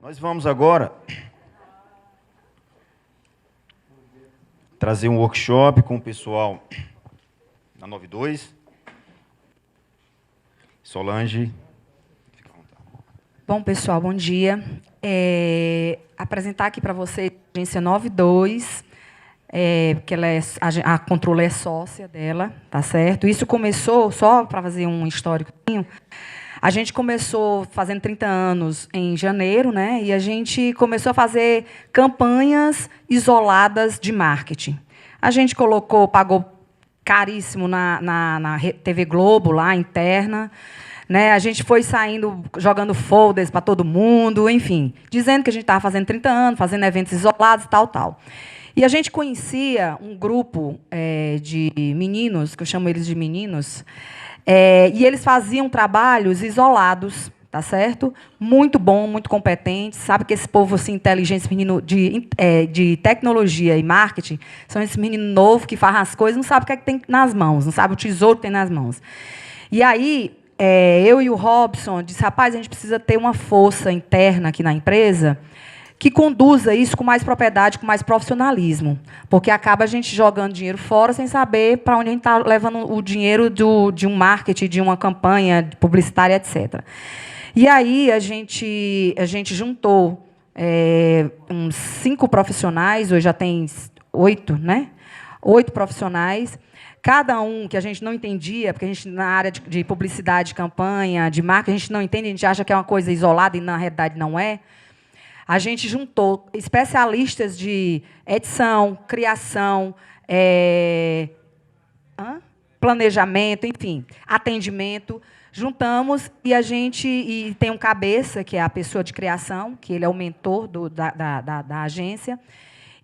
Nós vamos agora trazer um workshop com o pessoal da 92. Solange, fica à vontade. Bom, pessoal, bom dia. Apresentar aqui para vocês a agência 92, porque ela a Controller é sócia dela, tá certo? Isso começou, só para fazer um histórico, a gente começou fazendo 30 anos em janeiro, né? E a gente começou a fazer campanhas isoladas de marketing. A gente pagou caríssimo na TV Globo, lá, interna. Né? A gente foi saindo, jogando folders para todo mundo, enfim, dizendo que a gente estava fazendo 30 anos, fazendo eventos isolados e tal. E a gente conhecia um grupo de meninos, que eu chamo eles de meninos, e eles faziam trabalhos isolados, tá certo? Muito bom, muito competente. Sabe que esse povo assim, inteligente, esse menino de tecnologia e marketing, são esse menino novo que faz as coisas, não sabe o que é que tem nas mãos, não sabe o tesouro que tem nas mãos. E aí, eu e o Robson disse, rapaz, a gente precisa ter uma força interna aqui na empresa que conduza isso com mais propriedade, com mais profissionalismo, porque acaba a gente jogando dinheiro fora sem saber para onde a gente está levando o dinheiro de um marketing, de uma campanha publicitária, etc. E aí a gente juntou uns 5 profissionais, hoje já tem 8, né? 8 profissionais, cada um que a gente não entendia, porque a gente, na área de publicidade, de campanha, de marca, a gente não entende, a gente acha que é uma coisa isolada e, na realidade, não é. A gente juntou especialistas de edição, criação, planejamento, enfim, atendimento. Juntamos e tem um cabeça, que é a pessoa de criação, que ele é o mentor da agência,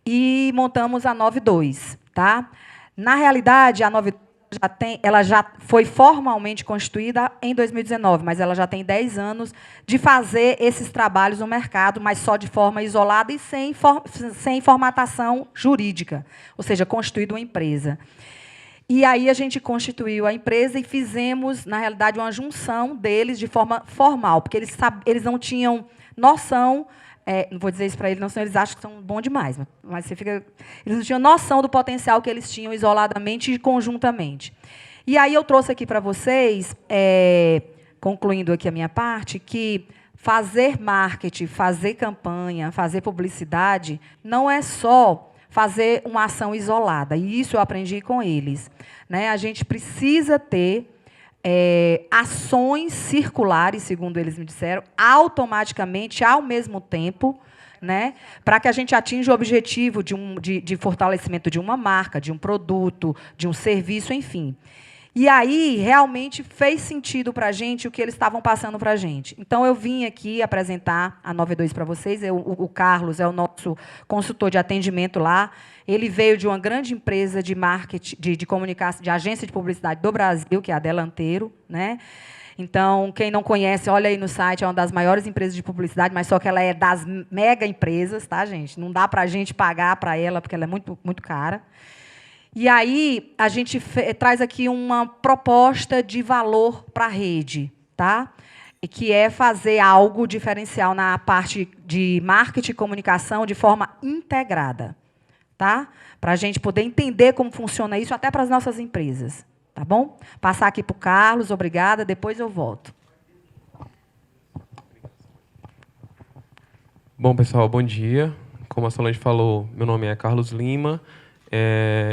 e montamos a 92. Tá? Na realidade, a 92 ela já foi formalmente constituída em 2019, mas ela já tem 10 anos de fazer esses trabalhos no mercado, mas só de forma isolada e sem formatação jurídica, ou seja, constituída uma empresa. E aí a gente constituiu a empresa e fizemos, na realidade, uma junção deles de forma formal, porque eles não tinham noção. Não vou dizer isso para eles, não, senão eles acham que são bons demais. Mas eles não tinham noção do potencial que eles tinham isoladamente e conjuntamente. E aí eu trouxe aqui para vocês, concluindo aqui a minha parte, que fazer marketing, fazer campanha, fazer publicidade, não é só fazer uma ação isolada. E isso eu aprendi com eles. Né? A gente precisa ter ações circulares, segundo eles me disseram, automaticamente, ao mesmo tempo, né, para que a gente atinja o objetivo de fortalecimento de uma marca, de um produto, de um serviço, enfim. E aí, realmente, fez sentido para a gente o que eles estavam passando para a gente. Então, eu vim aqui apresentar a 92 para vocês. O Carlos é o nosso consultor de atendimento lá. Ele veio de uma grande empresa de marketing, de comunicação, de agência de publicidade do Brasil, que é a Delanteiro. Né? Então, quem não conhece, olha aí no site, é uma das maiores empresas de publicidade, mas só que ela é das mega empresas, tá, gente? Não dá para a gente pagar para ela, porque ela é muito, muito cara. E aí, a gente traz aqui uma proposta de valor para a rede, tá? Que é fazer algo diferencial na parte de marketing e comunicação de forma integrada, tá? Para a gente poder entender como funciona isso, até para as nossas empresas. Tá bom? Passar aqui para o Carlos, obrigada, depois eu volto. Bom, pessoal, bom dia. Como a Solange falou, meu nome é Carlos Lima.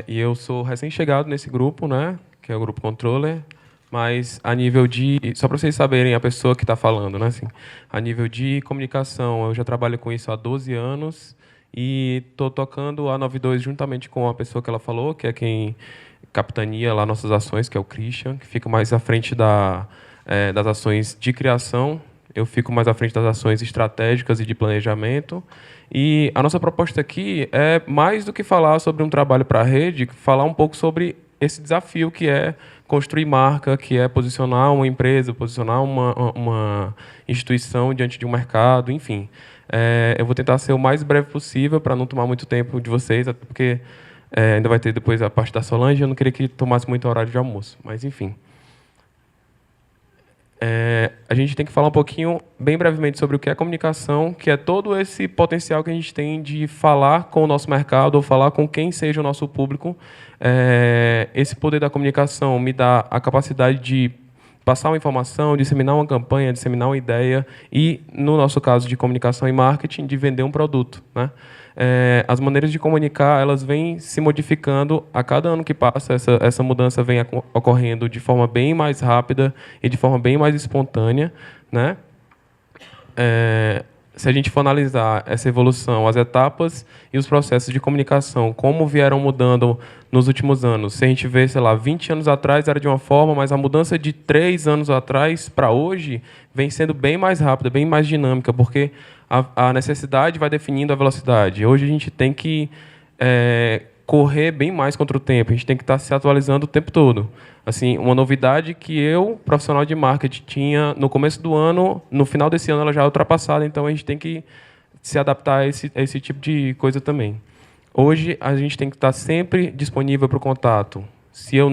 E eu sou recém-chegado nesse grupo, né, que é o Grupo Controller, mas a nível de... Só para vocês saberem a pessoa que está falando, né, assim, a nível de comunicação, eu já trabalho com isso há 12 anos e estou tocando a 92 juntamente com a pessoa que ela falou, que é quem capitania lá nossas ações, que é o Christian, que fica mais à frente das ações de criação. Eu fico mais à frente das ações estratégicas e de planejamento. E a nossa proposta aqui é, mais do que falar sobre um trabalho para a rede, falar um pouco sobre esse desafio que é construir marca, que é posicionar uma empresa, posicionar uma instituição diante de um mercado, enfim. Eu vou tentar ser o mais breve possível para não tomar muito tempo de vocês, até porque ainda vai ter depois a parte da Solange, eu não queria que tomasse muito horário de almoço, mas enfim. A gente tem que falar um pouquinho, bem brevemente, sobre o que é comunicação, que é todo esse potencial que a gente tem de falar com o nosso mercado ou falar com quem seja o nosso público. Esse poder da comunicação me dá a capacidade de passar uma informação, disseminar uma campanha, disseminar uma ideia e, no nosso caso de comunicação e marketing, de vender um produto, né? As maneiras de comunicar, elas vêm se modificando a cada ano que passa. Essa mudança vem ocorrendo de forma bem mais rápida e de forma bem mais espontânea, né? Se a gente for analisar essa evolução, as etapas e os processos de comunicação, como vieram mudando nos últimos anos. Se a gente vê, sei lá, 20 anos atrás era de uma forma, mas a mudança de 3 anos atrás para hoje vem sendo bem mais rápida, bem mais dinâmica, porque a necessidade vai definindo a velocidade. Hoje a gente tem que correr bem mais contra o tempo, a gente tem que estar se atualizando o tempo todo. Assim, uma novidade que eu, profissional de marketing, tinha no começo do ano, no final desse ano ela já é ultrapassada, então a gente tem que se adaptar a esse tipo de coisa também. Hoje a gente tem que estar sempre disponível para o contato. Se eu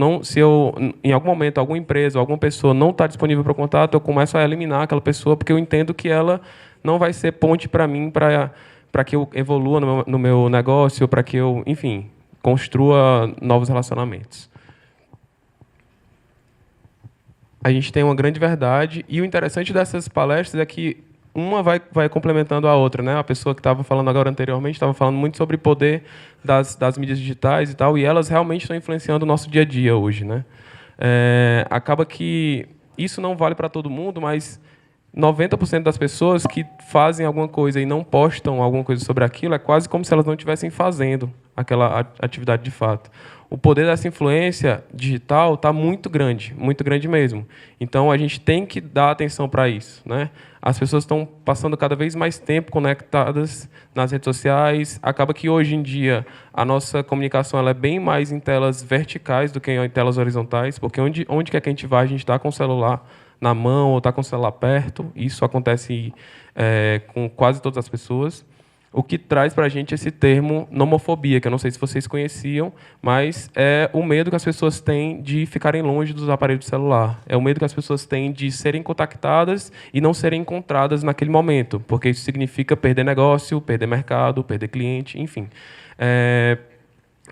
em algum momento alguma empresa, alguma pessoa não está disponível para o contato, eu começo a eliminar aquela pessoa porque eu entendo que ela não vai ser ponte para mim para que eu evolua no meu negócio, para que eu, enfim, construa novos relacionamentos. A gente tem uma grande verdade e o interessante dessas palestras é que uma vai complementando a outra, né? A pessoa que estava falando agora anteriormente estava falando muito sobre o poder das mídias digitais e tal, e elas realmente estão influenciando o nosso dia a dia hoje, né? Acaba que isso não vale para todo mundo, mas 90% das pessoas que fazem alguma coisa e não postam alguma coisa sobre aquilo é quase como se elas não estivessem fazendo aquela atividade de fato. O poder dessa influência digital está muito grande mesmo. Então, a gente tem que dar atenção para isso, né? As pessoas estão passando cada vez mais tempo conectadas nas redes sociais. Acaba que, hoje em dia, a nossa comunicação ela é bem mais em telas verticais do que em telas horizontais, porque onde quer que a gente vá, a gente está com o celular na mão ou está com o celular perto. Isso acontece com quase todas as pessoas. O que traz para a gente esse termo nomofobia, que eu não sei se vocês conheciam, mas é o medo que as pessoas têm de ficarem longe dos aparelhos de celular. É o medo que as pessoas têm de serem contactadas e não serem encontradas naquele momento, porque isso significa perder negócio, perder mercado, perder cliente, enfim.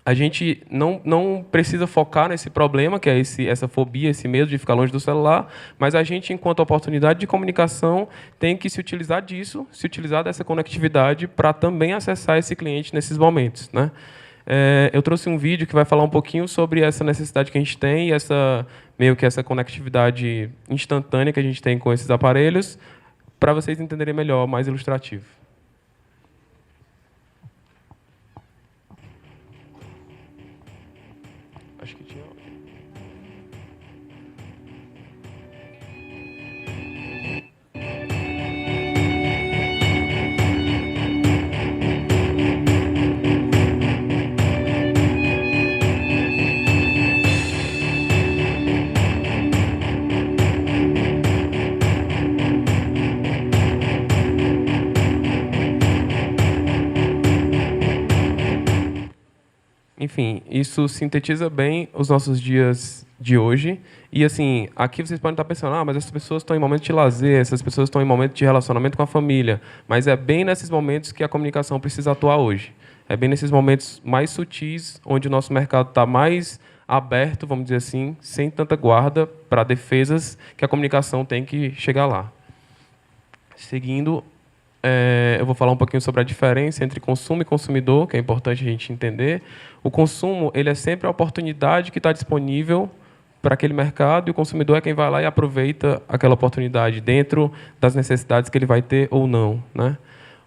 A gente não precisa focar nesse problema, que é essa fobia, esse medo de ficar longe do celular, mas a gente, enquanto oportunidade de comunicação, tem que se utilizar disso, se utilizar dessa conectividade para também acessar esse cliente nesses momentos, né? Eu trouxe um vídeo que vai falar um pouquinho sobre essa necessidade que a gente tem e meio que essa conectividade instantânea que a gente tem com esses aparelhos, para vocês entenderem melhor, mais ilustrativo. Acho que tinha. Enfim, isso sintetiza bem os nossos dias de hoje. E, assim, aqui vocês podem estar pensando, mas essas pessoas estão em momento de lazer, essas pessoas estão em momento de relacionamento com a família. Mas é bem nesses momentos que a comunicação precisa atuar hoje. É bem nesses momentos mais sutis, onde o nosso mercado está mais aberto, vamos dizer assim, sem tanta guarda para defesas, que a comunicação tem que chegar lá. Seguindo, eu vou falar um pouquinho sobre a diferença entre consumo e consumidor, que é importante a gente entender. O consumo ele é sempre a oportunidade que está disponível para aquele mercado, e o consumidor é quem vai lá e aproveita aquela oportunidade dentro das necessidades que ele vai ter ou não, né?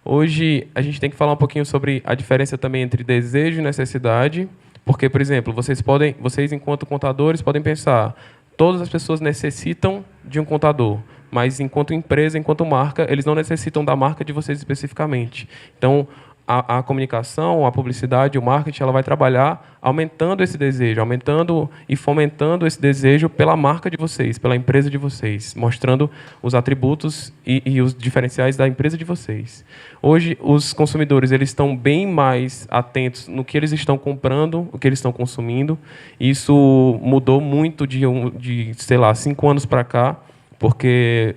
Hoje, a gente tem que falar um pouquinho sobre a diferença também entre desejo e necessidade, porque, por exemplo, vocês, enquanto contadores, podem pensar, todas as pessoas necessitam de um contador, mas, enquanto empresa, enquanto marca, eles não necessitam da marca de vocês especificamente. Então, a comunicação, a publicidade, o marketing, ela vai trabalhar aumentando esse desejo, aumentando e fomentando esse desejo pela marca de vocês, pela empresa de vocês, mostrando os atributos e os diferenciais da empresa de vocês. Hoje, os consumidores eles estão bem mais atentos no que eles estão comprando, o que eles estão consumindo. Isso mudou muito de sei lá, 5 anos para cá, porque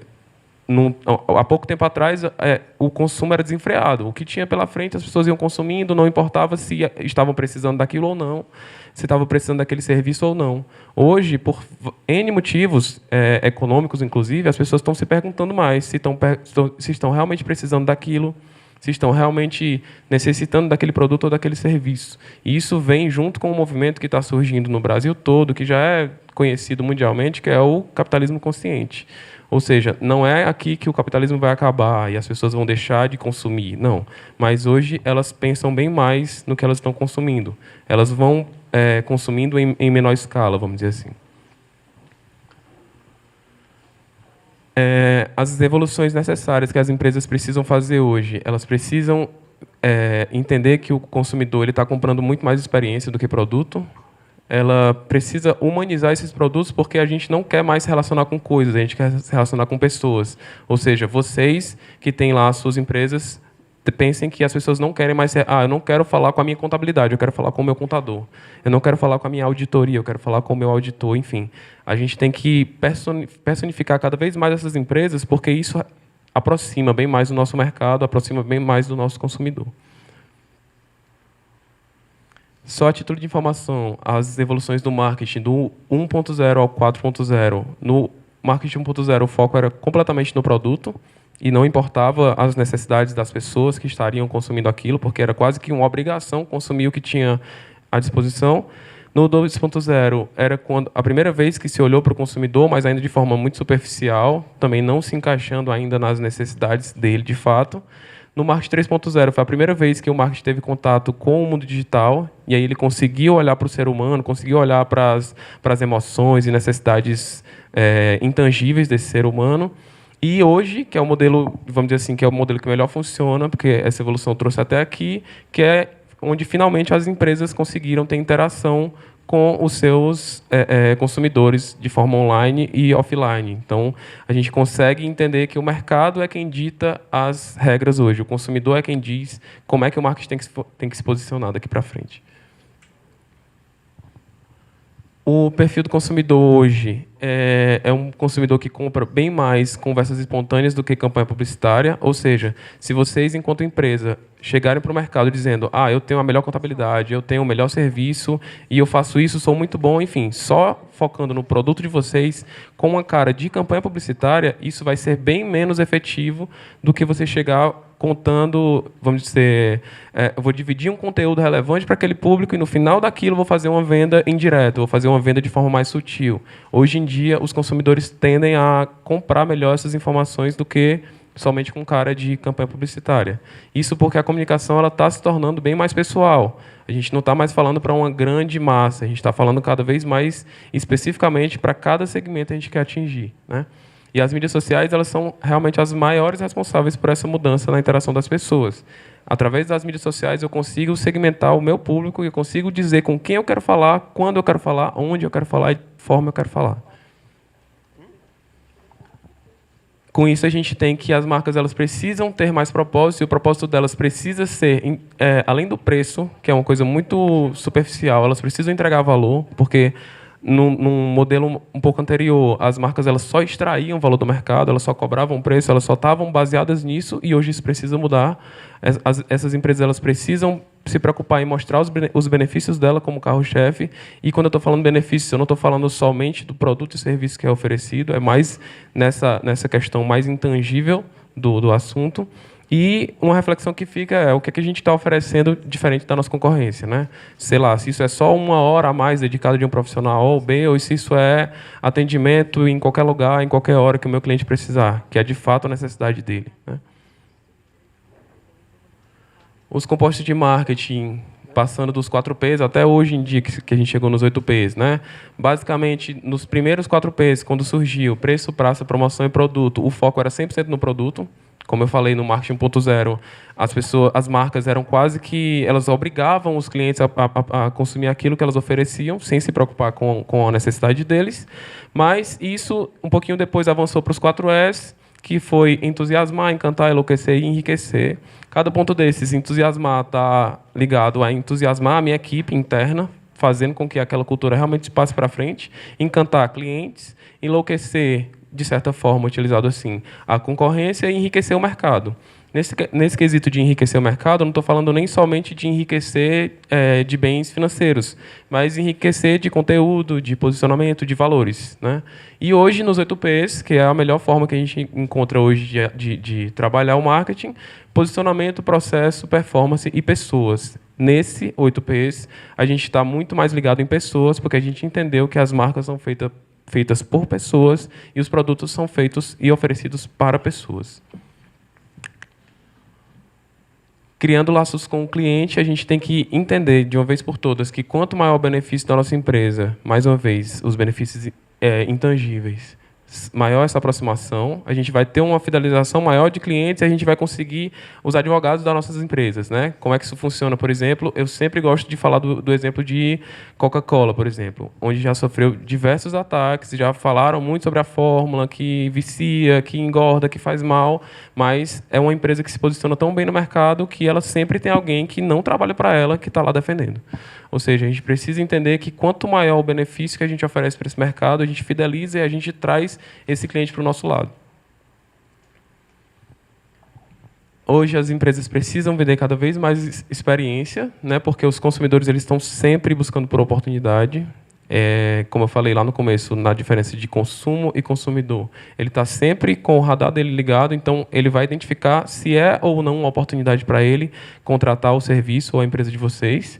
há pouco tempo atrás o consumo era desenfreado. O que tinha pela frente, as pessoas iam consumindo, não importava se estavam precisando daquilo ou não, se estavam precisando daquele serviço ou não. Hoje, por N motivos econômicos, inclusive, as pessoas estão se perguntando mais se estão realmente precisando daquilo, se estão realmente necessitando daquele produto ou daquele serviço. E isso vem junto com um movimento que está surgindo no Brasil todo, que já é conhecido mundialmente, que é o capitalismo consciente. Ou seja, não é aqui que o capitalismo vai acabar e as pessoas vão deixar de consumir, não. Mas hoje elas pensam bem mais no que elas estão consumindo. Elas vão consumindo em menor escala, vamos dizer assim. As evoluções necessárias que as empresas precisam fazer hoje, elas precisam entender que o consumidor está comprando muito mais experiência do que produto. Ela precisa humanizar esses produtos porque a gente não quer mais se relacionar com coisas, a gente quer se relacionar com pessoas. Ou seja, vocês que têm lá as suas empresas, pensem que as pessoas não querem mais eu não quero falar com a minha contabilidade, eu quero falar com o meu contador. Eu não quero falar com a minha auditoria, eu quero falar com o meu auditor, enfim. A gente tem que personificar cada vez mais essas empresas porque isso aproxima bem mais do nosso mercado, aproxima bem mais do nosso consumidor. Só a título de informação, as evoluções do marketing do 1.0 ao 4.0. No marketing 1.0, o foco era completamente no produto e não importava as necessidades das pessoas que estariam consumindo aquilo, porque era quase que uma obrigação consumir o que tinha à disposição. No 2.0, era a primeira vez que se olhou para o consumidor, mas ainda de forma muito superficial, também não se encaixando ainda nas necessidades dele, de fato. No marketing 3.0, foi a primeira vez que o marketing teve contato com o mundo digital, e aí ele conseguiu olhar para o ser humano, conseguiu olhar para as emoções e necessidades intangíveis desse ser humano. E hoje, que é o modelo, vamos dizer assim, que é o modelo que melhor funciona, porque essa evolução trouxe até aqui, que é onde finalmente as empresas conseguiram ter interação com os seus consumidores de forma online e offline. Então, a gente consegue entender que o mercado é quem dita as regras hoje. O consumidor é quem diz como é que o marketing tem que se posicionar daqui para frente. O perfil do consumidor hoje é um consumidor que compra bem mais conversas espontâneas do que campanha publicitária. Ou seja, se vocês, enquanto empresa, chegarem para o mercado dizendo eu tenho a melhor contabilidade, eu tenho o melhor serviço e eu faço isso, sou muito bom, enfim, só focando no produto de vocês, com uma cara de campanha publicitária, isso vai ser bem menos efetivo do que você chegar contando, vamos dizer, eu vou dividir um conteúdo relevante para aquele público e no final daquilo vou fazer uma venda indireta, vou fazer uma venda de forma mais sutil. Hoje em dia, os consumidores tendem a comprar melhor essas informações do que somente com cara de campanha publicitária. Isso porque a comunicação está se tornando bem mais pessoal. A gente não está mais falando para uma grande massa, a gente está falando cada vez mais especificamente para cada segmento que a gente quer atingir, né? E as mídias sociais, elas são realmente as maiores responsáveis por essa mudança na interação das pessoas. Através das mídias sociais, eu consigo segmentar o meu público e eu consigo dizer com quem eu quero falar, quando eu quero falar, onde eu quero falar e de forma eu quero falar. Com isso, a gente tem que as marcas elas precisam ter mais propósito, e o propósito delas precisa ser, além do preço, que é uma coisa muito superficial, elas precisam entregar valor, porque num modelo um pouco anterior, as marcas elas só extraíam o valor do mercado, elas só cobravam preço, elas só estavam baseadas nisso, e hoje isso precisa mudar. Essas empresas elas precisam se preocupar em mostrar os benefícios dela como carro-chefe, e quando eu estou falando benefícios, eu não estou falando somente do produto e serviço que é oferecido, é mais nessa questão mais intangível do assunto. E uma reflexão que fica é o que a gente está oferecendo diferente da nossa concorrência, né? Sei lá, se isso é só 1 hora a mais dedicada de um profissional A ou B, ou se isso é atendimento em qualquer lugar, em qualquer hora que o meu cliente precisar, que é de fato a necessidade dele, né? Os compostos de marketing, passando dos 4Ps até hoje em dia, que a gente chegou nos 8Ps, né? Basicamente, nos primeiros 4Ps, quando surgiu preço, praça, promoção e produto, o foco era 100% no produto. Como eu falei, no marketing 1.0, as marcas eram quase que elas obrigavam os clientes a consumir aquilo que elas ofereciam, sem se preocupar com a necessidade deles. Mas isso, um pouquinho depois, avançou para os 4Es, que foi entusiasmar, encantar, enlouquecer e enriquecer. Cada ponto desses, entusiasmar, está ligado a entusiasmar a minha equipe interna, fazendo com que aquela cultura realmente passe para frente, encantar clientes, enlouquecer de certa forma, utilizado assim. A concorrência e enriquecer o mercado. Nesse quesito de enriquecer o mercado, eu não estou falando nem somente de enriquecer de bens financeiros, mas enriquecer de conteúdo, de posicionamento, de valores, né? E hoje, nos 8Ps, que é a melhor forma que a gente encontra hoje de trabalhar o marketing, posicionamento, processo, performance e pessoas. Nesse 8Ps, a gente está muito mais ligado em pessoas, porque a gente entendeu que as marcas são feitas por pessoas e os produtos são feitos e oferecidos para pessoas. Criando laços com o cliente, a gente tem que entender, de uma vez por todas, que quanto maior o benefício da nossa empresa, mais uma vez, os benefícios intangíveis, maior essa aproximação, a gente vai ter uma fidelização maior de clientes e a gente vai conseguir os advogados das nossas empresas, né? Como é que isso funciona, por exemplo? Eu sempre gosto de falar do exemplo de Coca-Cola, por exemplo, onde já sofreu diversos ataques, já falaram muito sobre a fórmula que vicia, que engorda, que faz mal, mas é uma empresa que se posiciona tão bem no mercado que ela sempre tem alguém que não trabalha para ela que está lá defendendo. Ou seja, a gente precisa entender que quanto maior o benefício que a gente oferece para esse mercado, a gente fideliza e a gente traz esse cliente para o nosso lado. Hoje as empresas precisam vender cada vez mais experiência, né, porque os consumidores eles estão sempre buscando por oportunidade. Como eu falei lá no começo, na diferença de consumo e consumidor. Ele está sempre com o radar dele ligado, então ele vai identificar se é ou não uma oportunidade para ele contratar o serviço ou a empresa de vocês.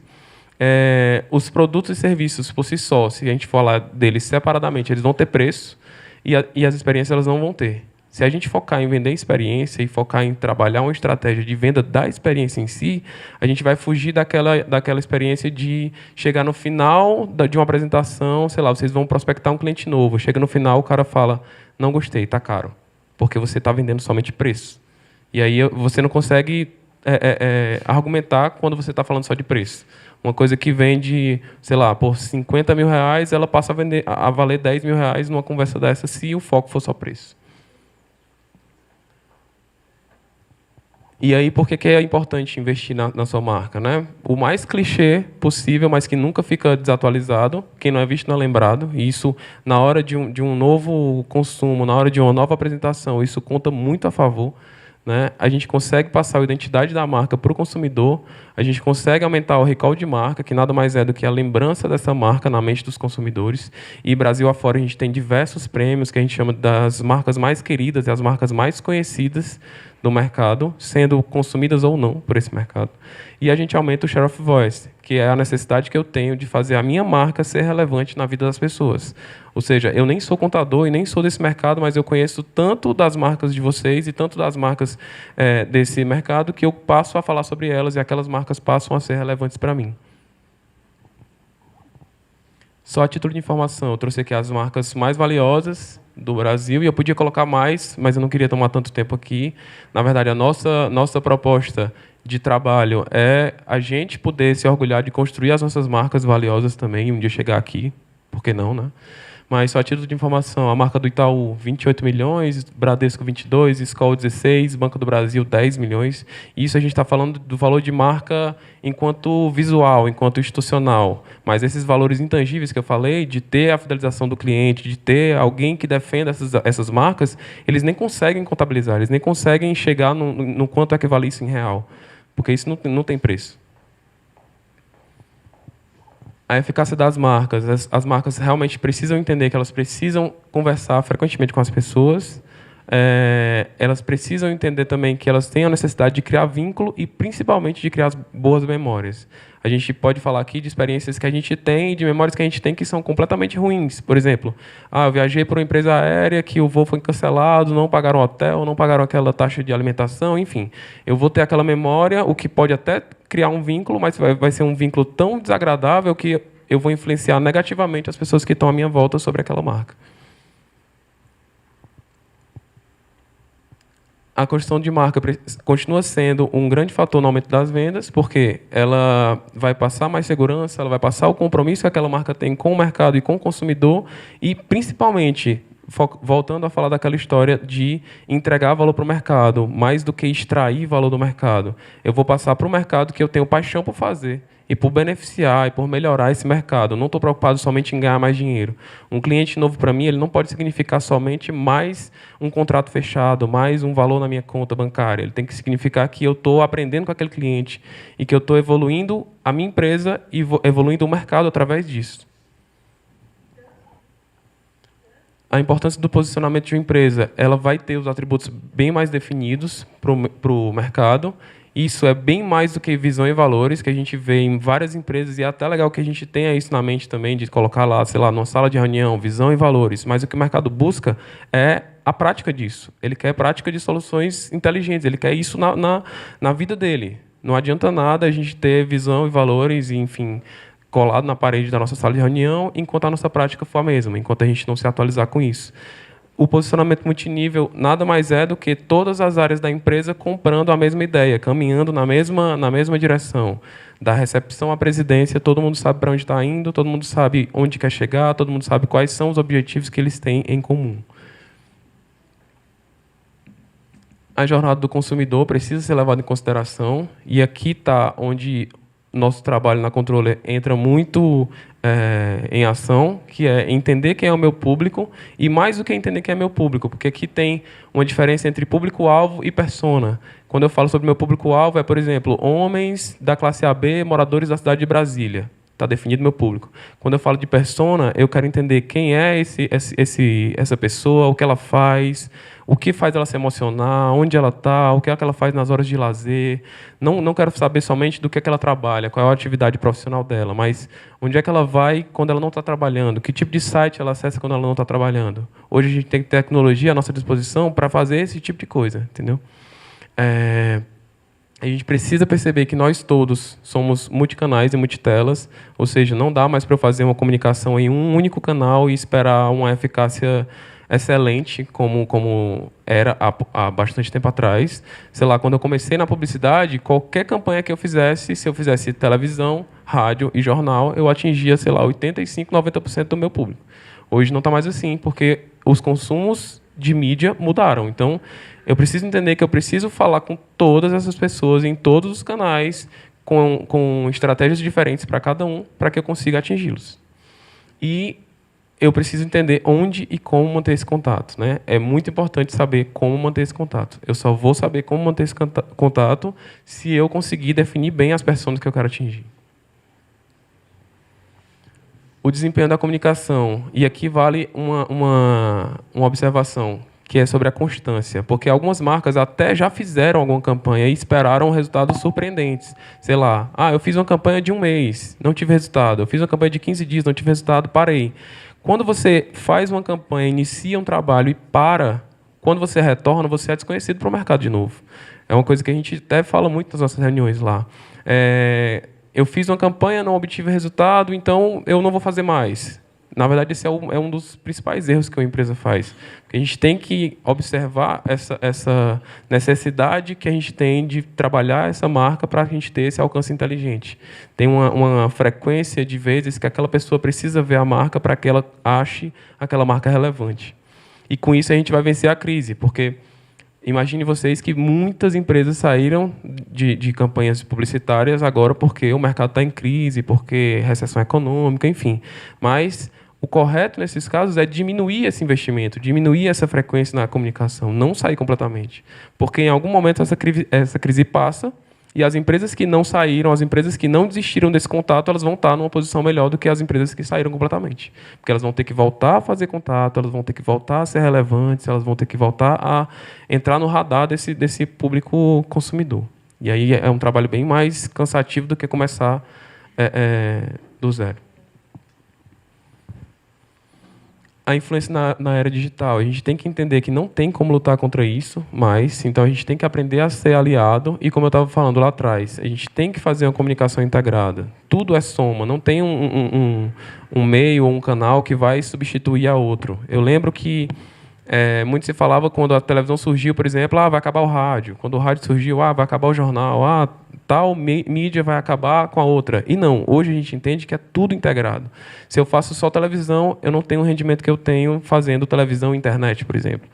Os produtos e serviços por si só, se a gente falar deles separadamente, eles vão ter preço e as experiências elas não vão ter. Se a gente focar em vender experiência e focar em trabalhar uma estratégia de venda da experiência em si, a gente vai fugir daquela experiência de chegar no final de uma apresentação, sei lá, vocês vão prospectar um cliente novo, chega no final, o cara fala, não gostei, está caro, porque você está vendendo somente preço. E aí você não consegue argumentar quando você está falando só de preço. Uma coisa que vende, sei lá, por 50 mil reais, ela passa a valer 10 mil reais numa conversa dessa, se o foco for só preço. E aí, por que é importante investir na sua marca, né? O mais clichê possível, mas que nunca fica desatualizado, quem não é visto não é lembrado, e isso, na hora de um novo consumo, na hora de uma nova apresentação, isso conta muito a favor. Né? A gente consegue passar a identidade da marca para o consumidor, a gente consegue aumentar o recall de marca, que nada mais é do que a lembrança dessa marca na mente dos consumidores. E Brasil afora a gente tem diversos prêmios que a gente chama das marcas mais queridas e as marcas mais conhecidas do mercado, sendo consumidas ou não por esse mercado. E a gente aumenta o share of voice, que é a necessidade que eu tenho de fazer a minha marca ser relevante na vida das pessoas. Ou seja, eu nem sou contador e nem sou desse mercado, mas eu conheço tanto das marcas de vocês e tanto das marcas desse mercado que eu passo a falar sobre elas e aquelas marcas passam a ser relevantes para mim. Só a título de informação, eu trouxe aqui as marcas mais valiosas do Brasil, e eu podia colocar mais, mas eu não queria tomar tanto tempo aqui. Na verdade, a nossa proposta de trabalho é a gente poder se orgulhar de construir as nossas marcas valiosas também, e um dia chegar aqui, por que não, né? Mas só a título de informação, a marca do Itaú, 28 milhões, Bradesco, 22, Skol, 16, Banco do Brasil, 10 milhões. Isso a gente está falando do valor de marca enquanto visual, enquanto institucional. Mas esses valores intangíveis que eu falei, de ter a fidelização do cliente, de ter alguém que defenda essas marcas, eles nem conseguem contabilizar, eles nem conseguem chegar no quanto é que vale isso em real. Porque isso não tem preço. A eficácia das marcas. As marcas realmente precisam entender que elas precisam conversar frequentemente com as pessoas. Elas precisam entender também que elas têm a necessidade de criar vínculo e, principalmente, de criar boas memórias. A gente pode falar aqui de experiências que a gente tem, de memórias que a gente tem que são completamente ruins. Por exemplo, eu viajei para uma empresa aérea que o voo foi cancelado, não pagaram hotel, não pagaram aquela taxa de alimentação, enfim. Eu vou ter aquela memória, o que pode até criar um vínculo, mas vai ser um vínculo tão desagradável que eu vou influenciar negativamente as pessoas que estão à minha volta sobre aquela marca. A construção de marca continua sendo um grande fator no aumento das vendas, porque ela vai passar mais segurança, ela vai passar o compromisso que aquela marca tem com o mercado e com o consumidor, e, principalmente, voltando a falar daquela história de entregar valor para o mercado, mais do que extrair valor do mercado. Eu vou passar para o mercado que eu tenho paixão por fazer. e por beneficiar e por melhorar esse mercado. Eu não estou preocupado somente em ganhar mais dinheiro. Um cliente novo para mim, ele não pode significar somente mais um contrato fechado, mais um valor na minha conta bancária. Ele tem que significar que eu estou aprendendo com aquele cliente e que eu estou evoluindo a minha empresa e evoluindo o mercado através disso. A importância do posicionamento de uma empresa, ela vai ter os atributos bem mais definidos para o mercado. Isso é bem mais do que visão e valores, que a gente vê em várias empresas, e é até legal que a gente tenha isso na mente também, de colocar lá, sei lá, numa sala de reunião, visão e valores. Mas o que o mercado busca é a prática disso. Ele quer prática de soluções inteligentes, ele quer isso na vida dele. Não adianta nada a gente ter visão e valores, e, enfim, colado na parede da nossa sala de reunião, enquanto a nossa prática for a mesma, enquanto a gente não se atualizar com isso. O posicionamento multinível nada mais é do que todas as áreas da empresa comprando a mesma ideia, caminhando na mesma direção. Da recepção à presidência, todo mundo sabe para onde está indo, todo mundo sabe onde quer chegar, todo mundo sabe quais são os objetivos que eles têm em comum. A jornada do consumidor precisa ser levada em consideração, e aqui está onde nosso trabalho na Controller entra muito em ação, que é entender quem é o meu público, e mais do que entender quem é meu público, porque aqui tem uma diferença entre público-alvo e persona. Quando eu falo sobre meu público-alvo, é, por exemplo, homens da classe AB, moradores da cidade de Brasília. Está definido meu público. Quando eu falo de persona, eu quero entender quem é essa pessoa, o que ela faz, o que faz ela se emocionar, onde ela está, o que é que ela faz nas horas de lazer. Não quero saber somente do que é que ela trabalha, qual é a atividade profissional dela, mas onde é que ela vai quando ela não está trabalhando, que tipo de site ela acessa quando ela não está trabalhando. Hoje a gente tem tecnologia à nossa disposição para fazer esse tipo de coisa, entendeu? A gente precisa perceber que nós todos somos multicanais e multitelas, ou seja, não dá mais para eu fazer uma comunicação em um único canal e esperar uma eficácia excelente, como era há bastante tempo atrás. Sei lá, quando eu comecei na publicidade, qualquer campanha que eu fizesse, se eu fizesse televisão, rádio e jornal, eu atingia, sei lá, 85%, 90% do meu público. Hoje não está mais assim, porque os consumos de mídia mudaram. Então, eu preciso entender que eu preciso falar com todas essas pessoas em todos os canais, com estratégias diferentes para cada um, para que eu consiga atingi-los. E eu preciso entender onde e como manter esse contato, né? É muito importante saber como manter esse contato. Eu só vou saber como manter esse contato se eu conseguir definir bem as pessoas que eu quero atingir. O desempenho da comunicação. E aqui vale uma observação, que é sobre a constância. Porque algumas marcas até já fizeram alguma campanha e esperaram resultados surpreendentes. Sei lá, eu fiz uma campanha de 1 mês, não tive resultado. Eu fiz uma campanha de 15 dias, não tive resultado, parei. Quando você faz uma campanha, inicia um trabalho e para, quando você retorna, você é desconhecido para o mercado de novo. É uma coisa que a gente até fala muito nas nossas reuniões lá. Eu fiz uma campanha, não obtive resultado, então eu não vou fazer mais. Na verdade, esse é um dos principais erros que uma empresa faz. Porque a gente tem que observar essa necessidade que a gente tem de trabalhar essa marca para a gente ter esse alcance inteligente. Tem uma frequência de vezes que aquela pessoa precisa ver a marca para que ela ache aquela marca relevante. E com isso a gente vai vencer a crise, porque imagine vocês que muitas empresas saíram de campanhas publicitárias agora porque o mercado está em crise, porque recessão econômica, enfim. Mas o correto nesses casos é diminuir esse investimento, diminuir essa frequência na comunicação, não sair completamente. Porque em algum momento essa crise passa e as empresas que não saíram, as empresas que não desistiram desse contato, elas vão estar numa posição melhor do que as empresas que saíram completamente. Porque elas vão ter que voltar a fazer contato, elas vão ter que voltar a ser relevantes, elas vão ter que voltar a entrar no radar desse público consumidor. E aí é um trabalho bem mais cansativo do que começar do zero. A influência na era digital. A gente tem que entender que não tem como lutar contra isso, mas então a gente tem que aprender a ser aliado e, como eu estava falando lá atrás, a gente tem que fazer uma comunicação integrada. Tudo é soma, não tem um meio ou um canal que vai substituir a outro. Eu lembro que muito se falava quando a televisão surgiu, por exemplo, vai acabar o rádio. Quando o rádio surgiu, vai acabar o jornal. Tal mídia vai acabar com a outra. E não, hoje a gente entende que é tudo integrado. Se eu faço só televisão, eu não tenho o rendimento que eu tenho fazendo televisão e internet, por exemplo.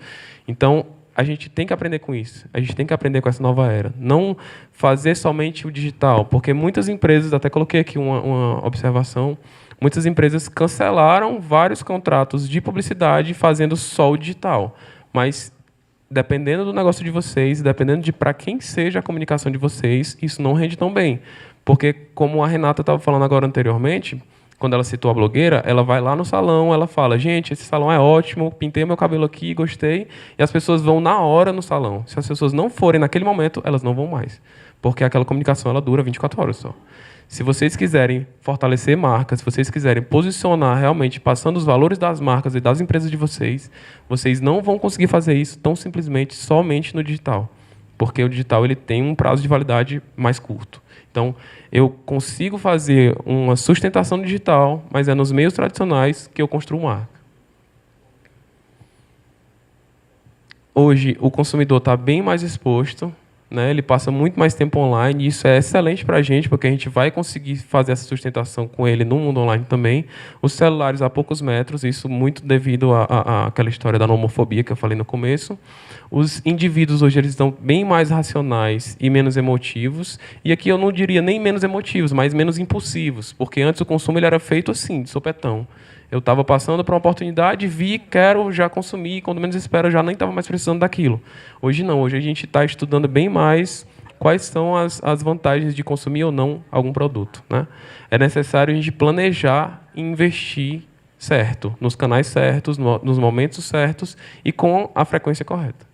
Então, a gente tem que aprender com isso. A gente tem que aprender com essa nova era. Não fazer somente o digital, porque muitas empresas, até coloquei aqui uma observação, muitas empresas cancelaram vários contratos de publicidade fazendo só o digital. Mas, dependendo do negócio de vocês, dependendo de para quem seja a comunicação de vocês, isso não rende tão bem. Porque, como a Renata estava falando agora anteriormente, quando ela citou a blogueira, ela vai lá no salão, ela fala, gente, esse salão é ótimo, pintei meu cabelo aqui, gostei, e as pessoas vão na hora no salão. Se as pessoas não forem naquele momento, elas não vão mais, porque aquela comunicação ela dura 24 horas só. Se vocês quiserem fortalecer marcas, se vocês quiserem posicionar realmente, passando os valores das marcas e das empresas de vocês, vocês não vão conseguir fazer isso tão simplesmente somente no digital, porque o digital ele tem um prazo de validade mais curto. Então, eu consigo fazer uma sustentação digital, mas é nos meios tradicionais que eu construo marca. Hoje, o consumidor está bem mais exposto, né? Ele passa muito mais tempo online, e isso é excelente para a gente, porque a gente vai conseguir fazer essa sustentação com ele no mundo online também. Os celulares a poucos metros, isso muito devido àquela história da nomofobia que eu falei no começo. Os indivíduos hoje eles estão bem mais racionais e menos emotivos, e aqui eu não diria nem menos emotivos, mas menos impulsivos, porque antes o consumo ele era feito assim, de sopetão. Eu estava passando por uma oportunidade, vi, quero, já consumi, quando menos espero, já nem estava mais precisando daquilo. Hoje não, hoje a gente está estudando bem mais quais são as vantagens de consumir ou não algum produto, né? É necessário a gente planejar e investir certo, nos canais certos, nos momentos certos e com a frequência correta.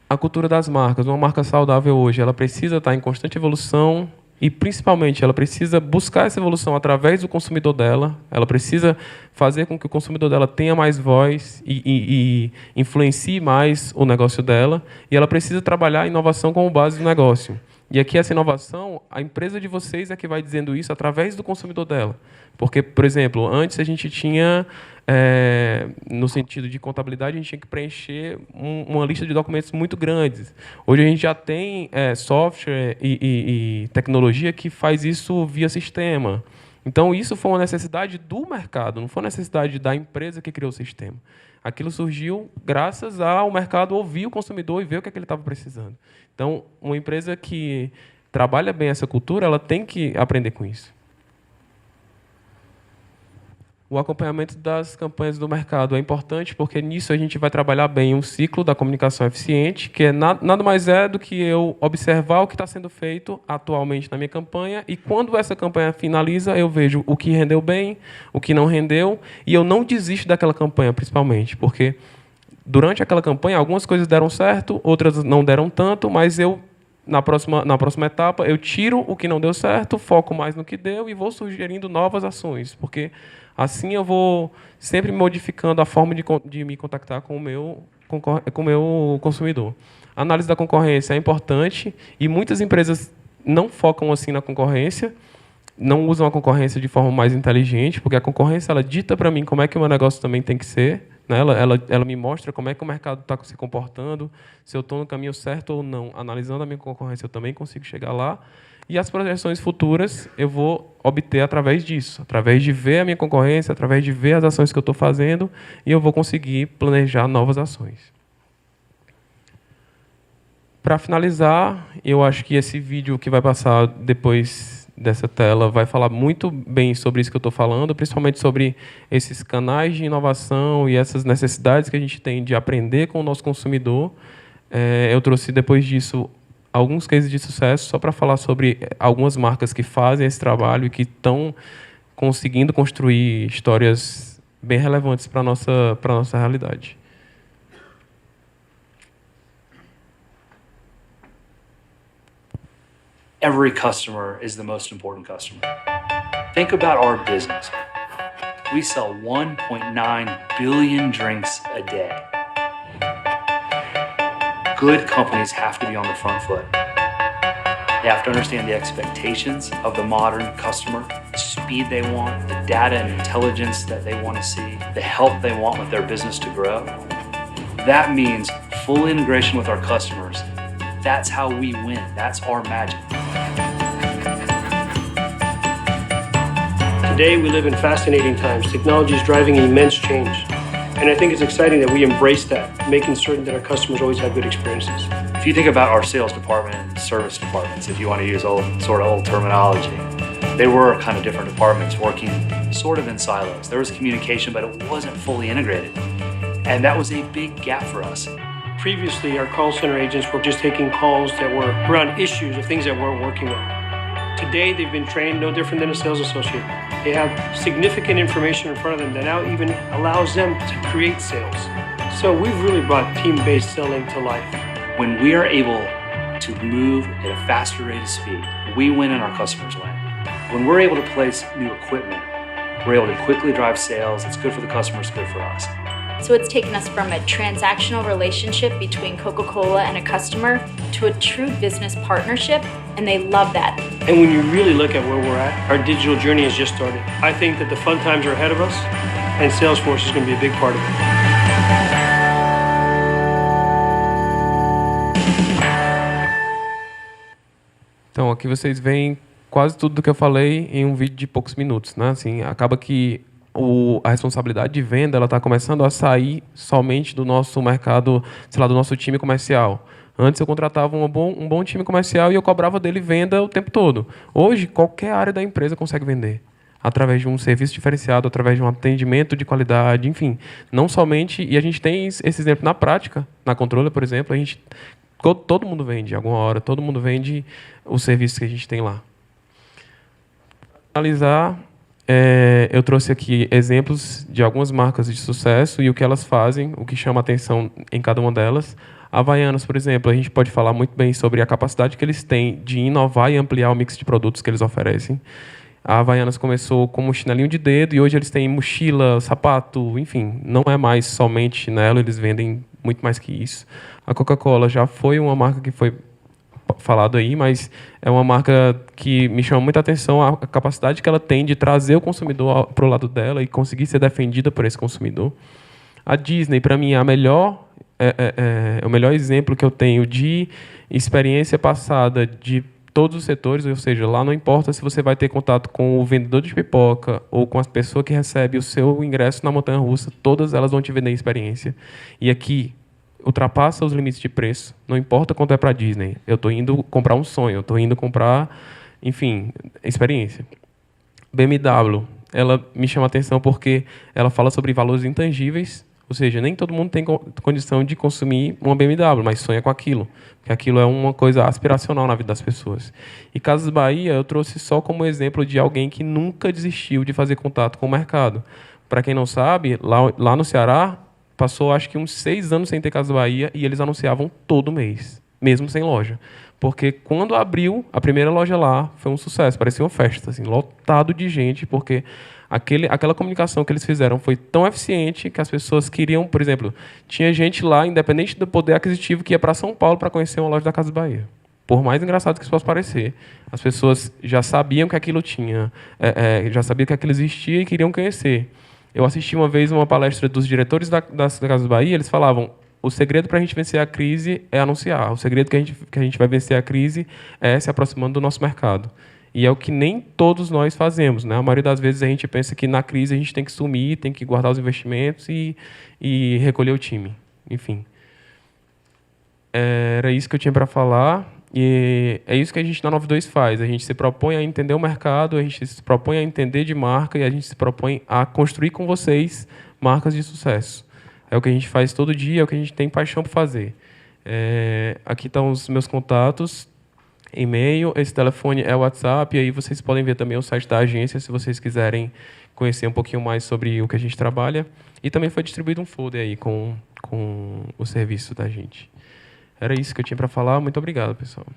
A cultura das marcas, uma marca saudável hoje, ela precisa estar em constante evolução, e, principalmente, ela precisa buscar essa evolução através do consumidor dela, ela precisa fazer com que o consumidor dela tenha mais voz e influencie mais o negócio dela, e ela precisa trabalhar a inovação como base do negócio. E aqui, essa inovação, a empresa de vocês é que vai dizendo isso através do consumidor dela. Porque, por exemplo, antes a gente tinha, no sentido de contabilidade, a gente tinha que preencher uma lista de documentos muito grandes. Hoje a gente já tem software e tecnologia que faz isso via sistema. Então, isso foi uma necessidade do mercado, não foi uma necessidade da empresa que criou o sistema. Aquilo surgiu graças ao mercado ouvir o consumidor e ver o que é que ele estava precisando. Então, uma empresa que trabalha bem essa cultura, ela tem que aprender com isso. O acompanhamento das campanhas do mercado é importante, porque nisso a gente vai trabalhar bem um ciclo da comunicação eficiente, que nada mais é do que eu observar o que está sendo feito atualmente na minha campanha, e quando essa campanha finaliza, eu vejo o que rendeu bem, o que não rendeu, e eu não desisto daquela campanha, principalmente, porque durante aquela campanha algumas coisas deram certo, outras não deram tanto, mas eu, na próxima etapa, eu tiro o que não deu certo, foco mais no que deu e vou sugerindo novas ações, porque assim eu vou sempre modificando a forma de me contactar com o meu consumidor. A análise da concorrência é importante e muitas empresas não focam assim na concorrência, não usam a concorrência de forma mais inteligente, porque a concorrência ela dita para mim como é que o meu negócio também tem que ser, né? Ela me mostra como é que o mercado está se comportando, se eu estou no caminho certo ou não. Analisando a minha concorrência, eu também consigo chegar lá. E as projeções futuras eu vou obter através disso, através de ver a minha concorrência, através de ver as ações que eu estou fazendo, e eu vou conseguir planejar novas ações. Para finalizar, eu acho que esse vídeo que vai passar depois dessa tela vai falar muito bem sobre isso que eu estou falando, principalmente sobre esses canais de inovação e essas necessidades que a gente tem de aprender com o nosso consumidor. Eu trouxe, depois disso, alguns cases de sucesso, só para falar sobre algumas marcas que fazem esse trabalho e que estão conseguindo construir histórias bem relevantes para a nossa realidade. Every customer is the most important customer. Think about our business. We sell 1.9 billion drinks a day. Good companies have to be on the front foot. They have to understand the expectations of the modern customer, the speed they want, the data and intelligence that they want to see, the help they want with their business to grow. That means full integration with our customers. That's how we win. That's our magic. Today we live in fascinating times. Technology is driving immense change. And I think it's exciting that we embrace that, making certain that our customers always have good experiences. If you think about our sales department and service departments, if you want to use old terminology, they were kind of different departments working sort of in silos. There was communication, but it wasn't fully integrated. And that was a big gap for us. Previously, our call center agents were just taking calls that were around issues or things that weren't working well. Today, they've been trained no different than a sales associate. They have significant information in front of them that now even allows them to create sales. So we've really brought team-based selling to life. When we are able to move at a faster rate of speed, we win and our customers win. When we're able to place new equipment, we're able to quickly drive sales. It's good for the customer, it's good for us. So it's taken us from a transactional relationship between Coca-Cola and a customer to a true business partnership, and they love that. And when you really look at where we're at, our digital journey has just started. I think that the fun times are ahead of us, and Salesforce is going to be a big part of it. Então, aqui vocês veem quase tudo do que eu falei em um vídeo de poucos minutos, né? Assim, acaba que a responsabilidade de venda ela está começando a sair somente do nosso mercado, sei lá, do nosso time comercial. Antes eu contratava um bom time comercial e eu cobrava dele venda o tempo todo. Hoje, qualquer área da empresa consegue vender. Através de um serviço diferenciado, através de um atendimento de qualidade, enfim. Não somente... E a gente tem esse exemplo na prática. Na Controller, por exemplo, todo mundo vende, alguma hora, todo mundo vende os serviços que a gente tem lá. Para finalizar, eu trouxe aqui exemplos de algumas marcas de sucesso e o que elas fazem, o que chama atenção em cada uma delas. A Havaianas, por exemplo, a gente pode falar muito bem sobre a capacidade que eles têm de inovar e ampliar o mix de produtos que eles oferecem. A Havaianas começou como um chinelinho de dedo e hoje eles têm mochila, sapato, enfim, não é mais somente chinelo, eles vendem muito mais que isso. A Coca-Cola já foi uma marca que foi falado aí, mas é uma marca que me chama muita atenção a capacidade que ela tem de trazer o consumidor para o lado dela e conseguir ser defendida por esse consumidor. A Disney, para mim, é o melhor exemplo que eu tenho de experiência passada de todos os setores, ou seja, lá não importa se você vai ter contato com o vendedor de pipoca ou com as pessoas que recebem o seu ingresso na montanha-russa, todas elas vão te vender experiência. E aqui ultrapassa os limites de preço, não importa quanto é para a Disney. Eu estou indo comprar um sonho, eu estou indo comprar, enfim, experiência. BMW, ela me chama a atenção porque ela fala sobre valores intangíveis, ou seja, nem todo mundo tem condição de consumir uma BMW, mas sonha com aquilo, porque aquilo é uma coisa aspiracional na vida das pessoas. E Casas Bahia eu trouxe só como exemplo de alguém que nunca desistiu de fazer contato com o mercado. Para quem não sabe, lá no Ceará, passou acho que uns 6 anos sem ter Casas Bahia e eles anunciavam todo mês, mesmo sem loja. Porque quando abriu a primeira loja lá, foi um sucesso, parecia uma festa, assim, lotado de gente, porque aquela comunicação que eles fizeram foi tão eficiente que as pessoas queriam, por exemplo, tinha gente lá, independente do poder aquisitivo, que ia para São Paulo para conhecer uma loja da Casas Bahia. Por mais engraçado que isso possa parecer, as pessoas já sabiam que aquilo tinha, já sabiam que aquilo existia e queriam conhecer. Eu assisti uma vez uma palestra dos diretores da Casas Bahia, eles falavam: o segredo para a gente vencer a crise é anunciar. O segredo que a gente vai vencer a crise é se aproximando do nosso mercado. E é o que nem todos nós fazemos, né? A maioria das vezes a gente pensa que na crise a gente tem que sumir, tem que guardar os investimentos e recolher o time. Enfim. Era isso que eu tinha para falar. E é isso que a gente na 92 faz. A gente se propõe a entender o mercado, a gente se propõe a entender de marca e a gente se propõe a construir com vocês marcas de sucesso. É o que a gente faz todo dia, é o que a gente tem paixão por fazer. Aqui estão os meus contatos, e-mail, esse telefone é o WhatsApp, e aí vocês podem ver também o site da agência, se vocês quiserem conhecer um pouquinho mais sobre o que a gente trabalha. E também foi distribuído um folder aí com o serviço da gente. Era isso que eu tinha para falar. Muito obrigado, pessoal.